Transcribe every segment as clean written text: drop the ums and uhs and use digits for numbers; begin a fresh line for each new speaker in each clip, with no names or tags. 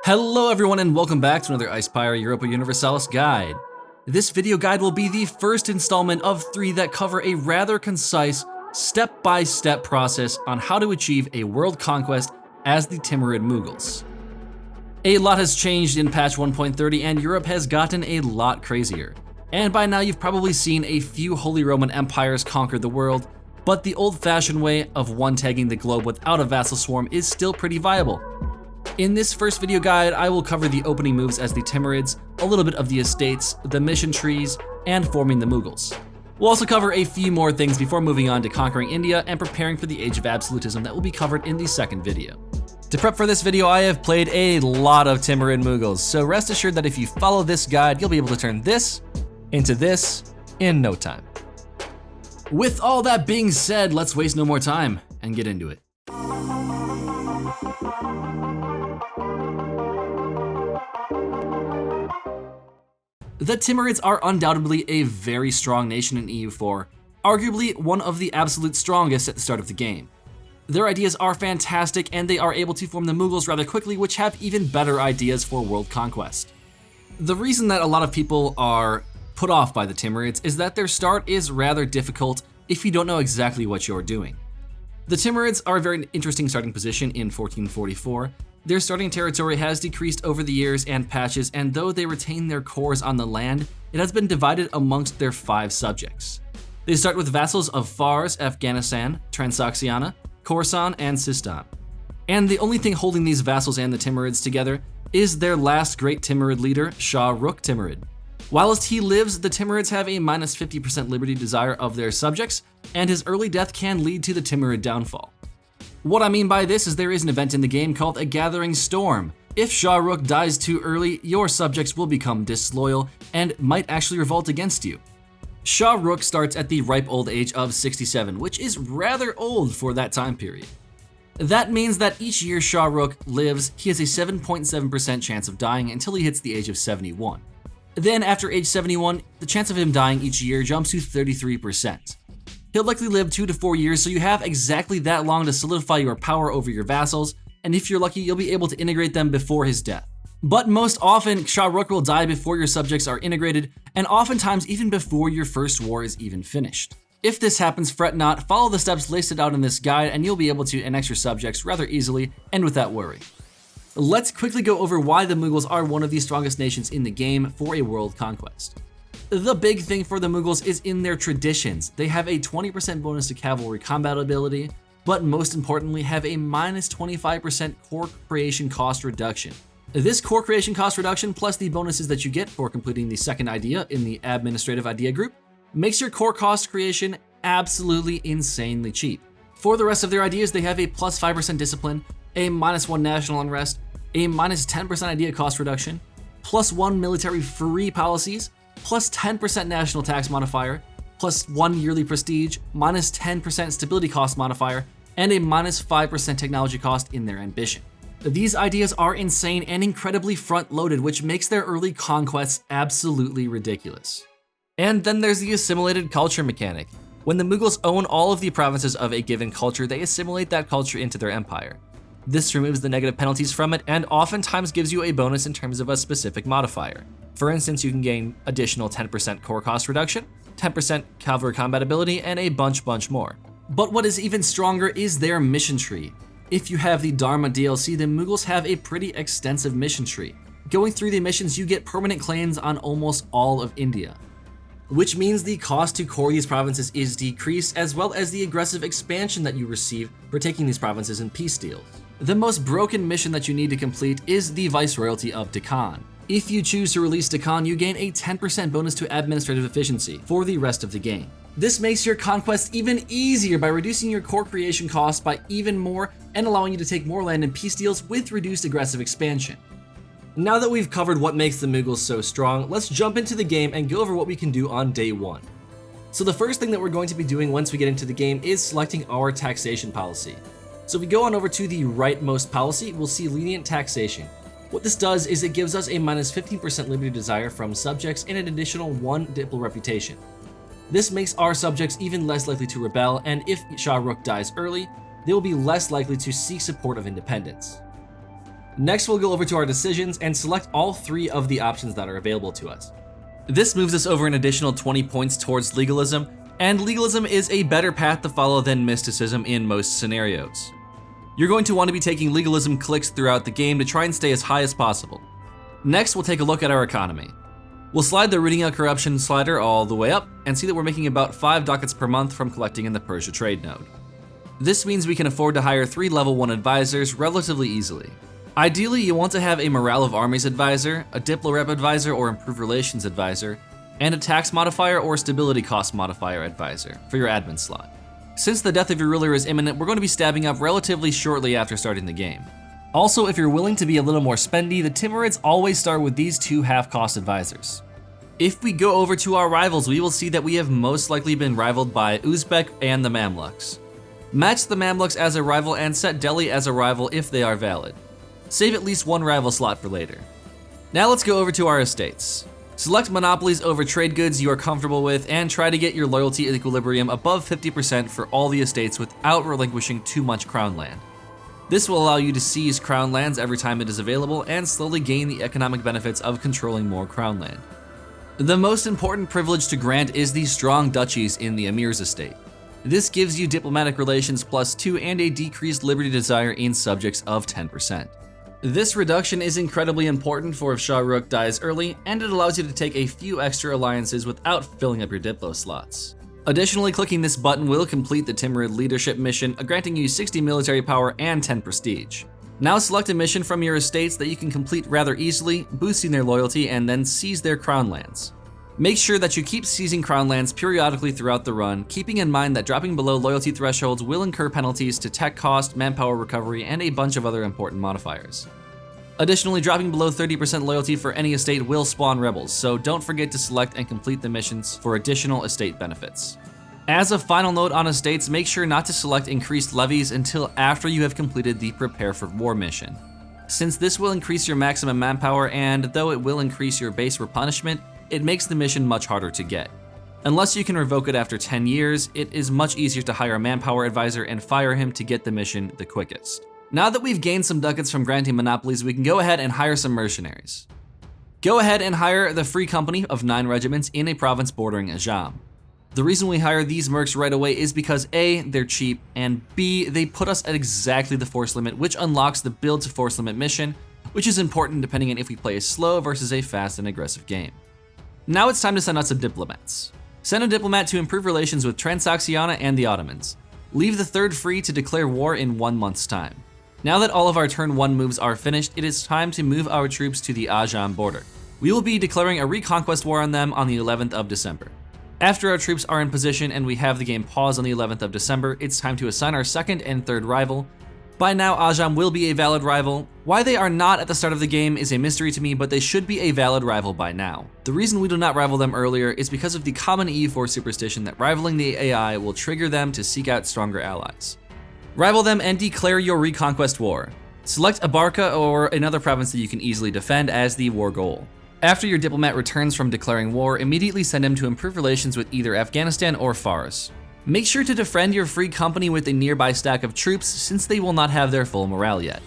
Hello everyone and welcome back to another Icepire Europa Universalis guide. This video guide will be the first installment of 3 that cover a rather concise, step-by-step process on how to achieve a world conquest as the Timurid Mughals. A lot has changed in patch 1.30 and Europe has gotten a lot crazier. And by now you've probably seen a few Holy Roman empires conquer the world, but the old-fashioned way of one-tagging the globe without a vassal swarm is still pretty viable. In this first video guide, I will cover the opening moves as the Timurids, a little bit of the estates, the mission trees, and forming the Mughals. We'll also cover a few more things before moving on to conquering India and preparing for the Age of Absolutism that will be covered in the second video. To prep for this video, I have played a lot of Timurid Mughals, so rest assured that if you follow this guide, you'll be able to turn this into this in no time. With all that being said, let's waste no more time and get into it. The Timurids are undoubtedly a very strong nation in EU4, arguably one of the absolute strongest at the start of the game. Their ideas are fantastic and they are able to form the Mughals rather quickly, which have even better ideas for world conquest. The reason that a lot of people are put off by the Timurids is that their start is rather difficult if you don't know exactly what you're doing. The Timurids are a very interesting starting position in 1444. Their starting territory has decreased over the years and patches, and though they retain their cores on the land, it has been divided amongst their 5 subjects. They start with vassals of Fars, Afghanistan, Transoxiana, Khorasan, and Sistan. And the only thing holding these vassals and the Timurids together is their last great Timurid leader, Shah Rukh Timurid. Whilst he lives, the Timurids have a minus 50% liberty desire of their subjects, and his early death can lead to the Timurid downfall. What I mean by this is there is an event in the game called a Gathering Storm. If Shah Rukh dies too early, your subjects will become disloyal and might actually revolt against you. Shah Rukh starts at the ripe old age of 67, which is rather old for that time period. That means that each year Shah Rukh lives, he has a 7.7% chance of dying until he hits the age of 71. Then after age 71, the chance of him dying each year jumps to 33%. He'll likely live 2 to 4 years, so you have exactly that long to solidify your power over your vassals, and if you're lucky, you'll be able to integrate them before his death. But most often, Shah Rukh will die before your subjects are integrated, and oftentimes even before your first war is even finished. If this happens, fret not, follow the steps listed out in this guide, and you'll be able to annex your subjects rather easily and without worry. Let's quickly go over why the Mughals are one of the strongest nations in the game for a world conquest. The big thing for the Mughals is in their traditions. They have a 20% bonus to cavalry combat ability, but most importantly have a minus 25% core creation cost reduction. This core creation cost reduction plus the bonuses that you get for completing the second idea in the administrative idea group makes your core cost creation absolutely insanely cheap. For the rest of their ideas, they have a plus 5% discipline, a minus 1 national unrest, a minus 10% idea cost reduction, plus 1 military free policies, plus 10% national tax modifier, plus 1 yearly prestige, minus 10% stability cost modifier, and a minus 5% technology cost in their ambition. These ideas are insane and incredibly front-loaded, which makes their early conquests absolutely ridiculous. And then there's the assimilated culture mechanic. When the Mughals own all of the provinces of a given culture, they assimilate that culture into their empire. This removes the negative penalties from it and oftentimes gives you a bonus in terms of a specific modifier. For instance, you can gain additional 10% core cost reduction, 10% cavalry combat ability, and a bunch more. But what is even stronger is their mission tree. If you have the Dharma DLC, the Mughals have a pretty extensive mission tree. Going through the missions, you get permanent claims on almost all of India, which means the cost to core these provinces is decreased, as well as the aggressive expansion that you receive for taking these provinces in peace deals. The most broken mission that you need to complete is the Viceroyalty of Deccan. If you choose to release Deccan, you gain a 10% bonus to administrative efficiency for the rest of the game. This makes your conquest even easier by reducing your core creation cost by even more and allowing you to take more land in peace deals with reduced aggressive expansion. Now that we've covered what makes the Mughals so strong, let's jump into the game and go over what we can do on day 1. So the first thing that we're going to be doing once we get into the game is selecting our taxation policy. So if we go on over to the rightmost policy, we'll see lenient taxation. What this does is it gives us a minus 15% liberty desire from subjects and an additional 1 diplo reputation. This makes our subjects even less likely to rebel, and if Shah Rukh dies early, they will be less likely to seek support of independence. Next, we'll go over to our decisions and select all 3 of the options that are available to us. This moves us over an additional 20 points towards legalism, and legalism is a better path to follow than mysticism in most scenarios. You're going to want to be taking legalism clicks throughout the game to try and stay as high as possible. Next, we'll take a look at our economy. We'll slide the rooting out corruption slider all the way up and see that we're making about 5 ducats per month from collecting in the Persia trade node. This means we can afford to hire 3 level 1 advisors relatively easily. Ideally, you want to have a Morale of Armies advisor, a Diplorep advisor or Improved Relations advisor, and a Tax Modifier or Stability Cost Modifier advisor for your admin slot. Since the death of your ruler is imminent, we're going to be stabbing up relatively shortly after starting the game. Also, if you're willing to be a little more spendy, the Timurids always start with these 2 half-cost advisors. If we go over to our rivals, we will see that we have most likely been rivaled by Uzbek and the Mamluks. Match the Mamluks as a rival and set Delhi as a rival if they are valid. Save at least 1 rival slot for later. Now let's go over to our estates. Select monopolies over trade goods you are comfortable with and try to get your loyalty equilibrium above 50% for all the estates without relinquishing too much crown land. This will allow you to seize crown lands every time it is available and slowly gain the economic benefits of controlling more crown land. The most important privilege to grant is the strong duchies in the Emir's estate. This gives you diplomatic relations +2 and a decreased liberty desire in subjects of 10%. This reduction is incredibly important for if Shah Rukh dies early, and it allows you to take a few extra alliances without filling up your Diplo slots. Additionally, clicking this button will complete the Timurid leadership mission, granting you 60 military power and 10 prestige. Now select a mission from your estates that you can complete rather easily, boosting their loyalty, and then seize their crown lands. Make sure that you keep seizing crown lands periodically throughout the run, keeping in mind that dropping below loyalty thresholds will incur penalties to tech cost, manpower recovery, and a bunch of other important modifiers. Additionally, dropping below 30% loyalty for any estate will spawn rebels, so don't forget to select and complete the missions for additional estate benefits. As a final note on estates, make sure not to select increased levies until after you have completed the Prepare for War mission. Since this will increase your maximum manpower and though it will increase your base replenishment, it makes the mission much harder to get. Unless you can revoke it after 10 years, it is much easier to hire a manpower advisor and fire him to get the mission the quickest. Now that we've gained some ducats from granting monopolies, we can go ahead and hire some mercenaries. Go ahead and hire the Free Company of 9 regiments in a province bordering Ajam. The reason we hire these mercs right away is because A, they're cheap, and B, they put us at exactly the force limit, which unlocks the build to force limit mission, which is important depending on if we play a slow versus a fast and aggressive game. Now it's time to send out some diplomats. Send a diplomat to improve relations with Transoxiana and the Ottomans. Leave the 3rd free to declare war in 1 month's time. Now that all of our turn 1 moves are finished, it is time to move our troops to the Ajam border. We will be declaring a Reconquest War on them on the 11th of December. After our troops are in position and we have the game pause on the 11th of December, it's time to assign our 2nd and 3rd rival. By now, Ajam will be a valid rival. Why they are not at the start of the game is a mystery to me, but they should be a valid rival by now. The reason we do not rival them earlier is because of the common EU4 superstition that rivaling the AI will trigger them to seek out stronger allies. Rival them and declare your Reconquest War. Select Abarca or another province that you can easily defend as the war goal. After your diplomat returns from declaring war, immediately send him to improve relations with either Afghanistan or Fars. Make sure to defend your Free Company with a nearby stack of troops since they will not have their full morale yet.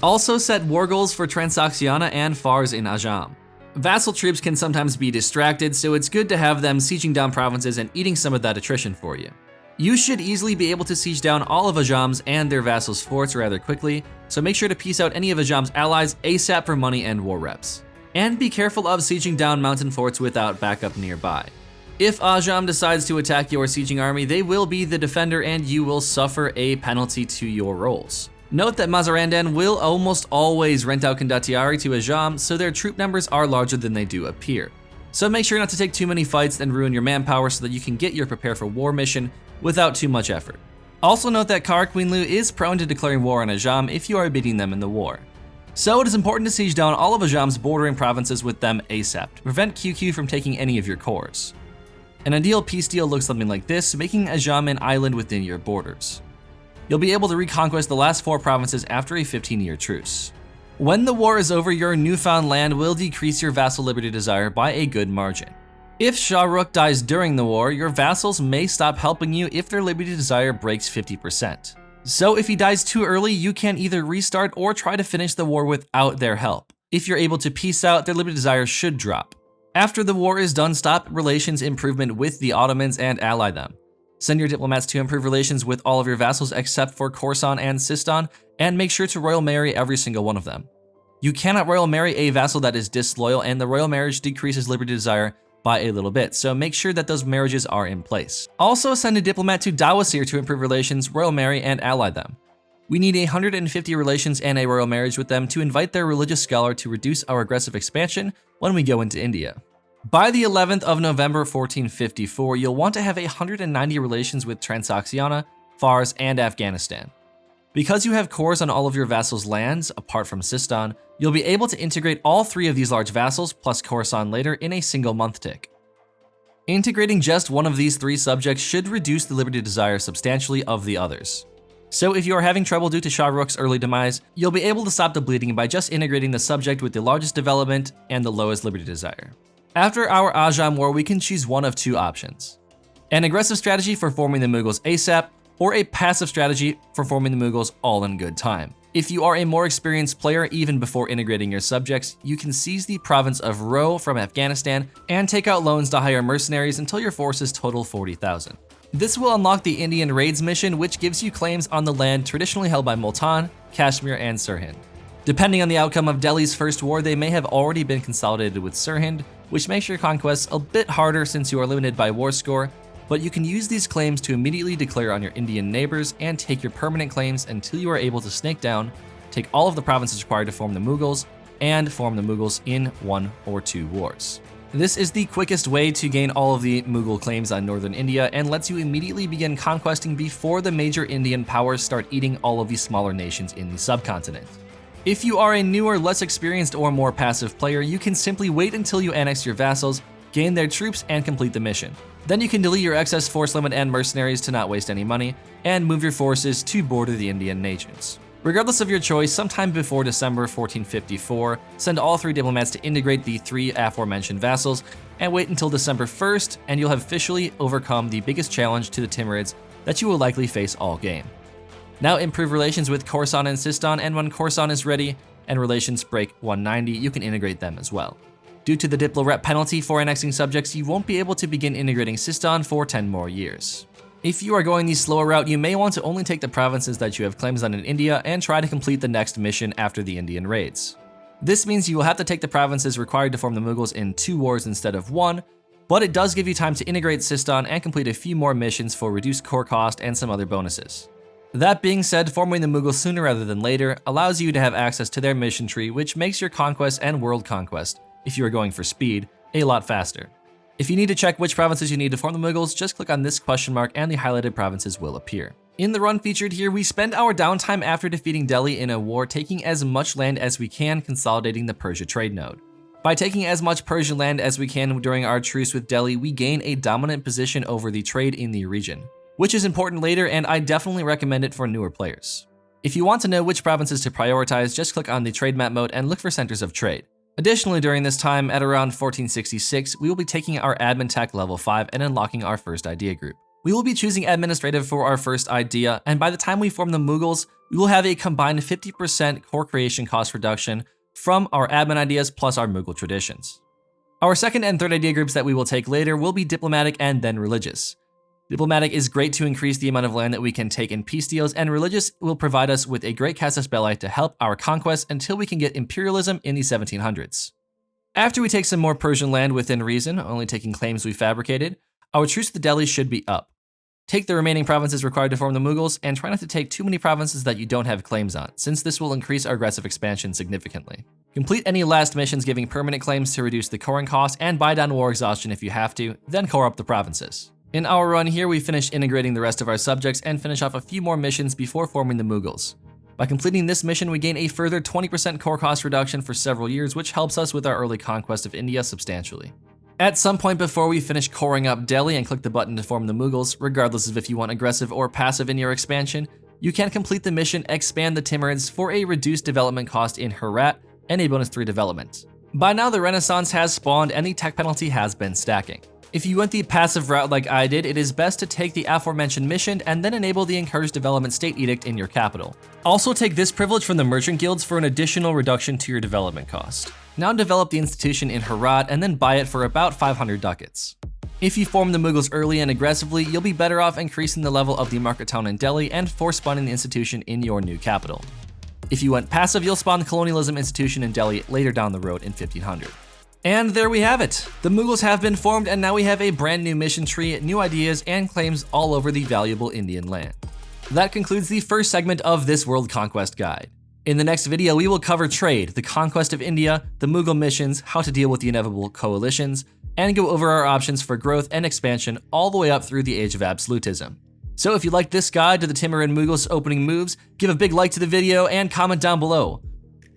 Also set war goals for Transoxiana and Fars in Ajam. Vassal troops can sometimes be distracted, so it's good to have them sieging down provinces and eating some of that attrition for you. You should easily be able to siege down all of Ajam's and their vassals' forts rather quickly, so make sure to piece out any of Ajam's allies ASAP for money and war reps. And be careful of sieging down mountain forts without backup nearby. If Ajam decides to attack your sieging army, they will be the defender and you will suffer a penalty to your rolls. Note that Mazarandan will almost always rent out Kandatiari to Ajam, so their troop numbers are larger than they do appear. So make sure not to take too many fights and ruin your manpower so that you can get your Prepare for War mission without too much effort. Also note that Kara Queenlu is prone to declaring war on Ajam if you are beating them in the war. So it is important to siege down all of Ajam's bordering provinces with them ASAP to prevent QQ from taking any of your cores. An ideal peace deal looks something like this, making Ajam an island within your borders. You'll be able to reconquest the last 4 provinces after a 15-year truce. When the war is over, your newfound land will decrease your vassal liberty desire by a good margin. If Shah Rukh dies during the war, your vassals may stop helping you if their liberty desire breaks 50%. So if he dies too early, you can either restart or try to finish the war without their help. If you're able to peace out, their liberty desire should drop. After the war is done, stop relations improvement with the Ottomans and ally them. Send your diplomats to improve relations with all of your vassals except for Khorasan and Sistan, and make sure to royal marry every single one of them. You cannot royal marry a vassal that is disloyal, and the royal marriage decreases liberty desire by a little bit, so make sure that those marriages are in place. Also send a diplomat to Dawasir to improve relations, royal marry, and ally them. We need 150 relations and a royal marriage with them to invite their religious scholar to reduce our aggressive expansion when we go into India. By the 11th of November 1454, you'll want to have 190 relations with Transoxiana, Fars, and Afghanistan. Because you have cores on all of your vassals' lands, apart from Sistan, you'll be able to integrate all 3 of these large vassals plus Khorasan later in a single month tick. Integrating just one of these 3 subjects should reduce the liberty desire substantially of the others. So if you are having trouble due to Shah Rukh's early demise, you'll be able to stop the bleeding by just integrating the subject with the largest development and the lowest liberty desire. After our Ajam War, we can choose one of 2 options: an aggressive strategy for forming the Mughals ASAP, or a passive strategy for forming the Mughals all in good time. If you are a more experienced player, even before integrating your subjects, you can seize the province of Ro from Afghanistan and take out loans to hire mercenaries until your forces total 40,000. This will unlock the Indian Raids mission, which gives you claims on the land traditionally held by Multan, Kashmir, and Sirhind. Depending on the outcome of Delhi's first war, they may have already been consolidated with Sirhind, which makes your conquests a bit harder since you are limited by war score, but you can use these claims to immediately declare on your Indian neighbors and take your permanent claims until you are able to snake down, take all of the provinces required to form the Mughals, and form the Mughals in 1 or 2 wars. This is the quickest way to gain all of the Mughal claims on northern India and lets you immediately begin conquesting before the major Indian powers start eating all of the smaller nations in the subcontinent. If you are a newer, less experienced, or more passive player, you can simply wait until you annex your vassals, gain their troops, and complete the mission. Then you can delete your excess force limit and mercenaries to not waste any money, and move your forces to border the Indian nations. Regardless of your choice, sometime before December 1454, send all 3 diplomats to integrate the 3 aforementioned vassals, and wait until December 1st, and you'll have officially overcome the biggest challenge to the Timurids that you will likely face all game. Now improve relations with Khorasan and Sistan, and when Khorasan is ready and relations break 190, you can integrate them as well. Due to the Diplo rep penalty for annexing subjects, you won't be able to begin integrating Sistan for 10 more years. If you are going the slower route, you may want to only take the provinces that you have claims on in India and try to complete the next mission after the Indian raids. This means you will have to take the provinces required to form the Mughals in 2 wars instead of 1, but it does give you time to integrate Sistan and complete a few more missions for reduced core cost and some other bonuses. That being said, forming the Mughals sooner rather than later allows you to have access to their mission tree, which makes your conquest and world conquest, if you are going for speed, a lot faster. If you need to check which provinces you need to form the Mughals, just click on this question mark and the highlighted provinces will appear. In the run featured here, we spend our downtime after defeating Delhi in a war taking as much land as we can, consolidating the Persia trade node. By taking as much Persian land as we can during our truce with Delhi, we gain a dominant position over the trade in the region, which is important later, and I definitely recommend it for newer players. If you want to know which provinces to prioritize, just click on the trade map mode and look for centers of trade. Additionally, during this time, at around 1466, we will be taking our admin tech level 5 and unlocking our first idea group. We will be choosing administrative for our first idea, and by the time we form the Mughals, we will have a combined 50% core creation cost reduction from our admin ideas plus our Mughal traditions. Our second and third idea groups that we will take later will be diplomatic and then religious. Diplomatic is great to increase the amount of land that we can take in peace deals, and religious will provide us with a great casus belli to help our conquest until we can get imperialism in the 1700s. After we take some more Persian land within reason, only taking claims we fabricated, our truce with Delhi should be up. Take the remaining provinces required to form the Mughals, and try not to take too many provinces that you don't have claims on, since this will increase our aggressive expansion significantly. Complete any last missions giving permanent claims to reduce the coring cost, and buy down war exhaustion if you have to, then core up the provinces. In our run here, we finish integrating the rest of our subjects and finish off a few more missions before forming the Mughals. By completing this mission, we gain a further 20% core cost reduction for several years, which helps us with our early conquest of India substantially. At some point before we finish coring up Delhi and click the button to form the Mughals, regardless of if you want aggressive or passive in your expansion, you can complete the mission Expand the Timurids for a reduced development cost in Herat and a bonus 3 development. By now, the Renaissance has spawned and the tech penalty has been stacking. If you went the passive route like I did, it is best to take the aforementioned mission and then enable the Encouraged Development State Edict in your capital. Also take this privilege from the merchant guilds for an additional reduction to your development cost. Now develop the institution in Herat and then buy it for about 500 ducats. If you form the Mughals early and aggressively, you'll be better off increasing the level of the market town in Delhi and force spawning the institution in your new capital. If you went passive, you'll spawn the colonialism institution in Delhi later down the road in 1500. And there we have it! The Mughals have been formed, and now we have a brand new mission tree, new ideas, and claims all over the valuable Indian land. That concludes the first segment of this World Conquest Guide. In the next video, we will cover trade, the conquest of India, the Mughal missions, how to deal with the inevitable coalitions, and go over our options for growth and expansion all the way up through the age of absolutism. So if you liked this guide to the Timurid Mughals opening moves, give a big like to the video and comment down below.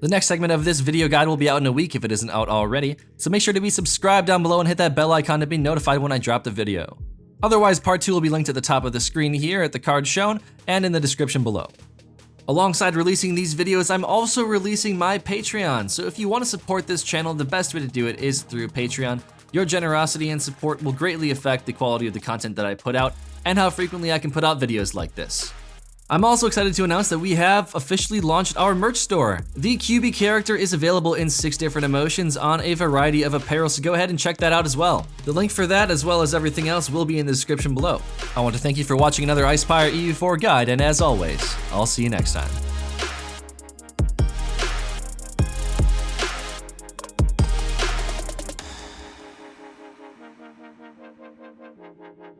The next segment of this video guide will be out in a week if it isn't out already, so make sure to be subscribed down below and hit that bell icon to be notified when I drop the video. Otherwise, part 2 will be linked at the top of the screen here at the card shown and in the description below. Alongside releasing these videos, I'm also releasing my Patreon, so if you want to support this channel, the best way to do it is through Patreon. Your generosity and support will greatly affect the quality of the content that I put out and how frequently I can put out videos like this. I'm also excited to announce that we have officially launched our merch store. The QB character is available in 6 different emotions on a variety of apparel, so go ahead and check that out as well. The link for that, as well as everything else, will be in the description below. I want to thank you for watching another Icepire EU4 guide, and as always, I'll see you next time.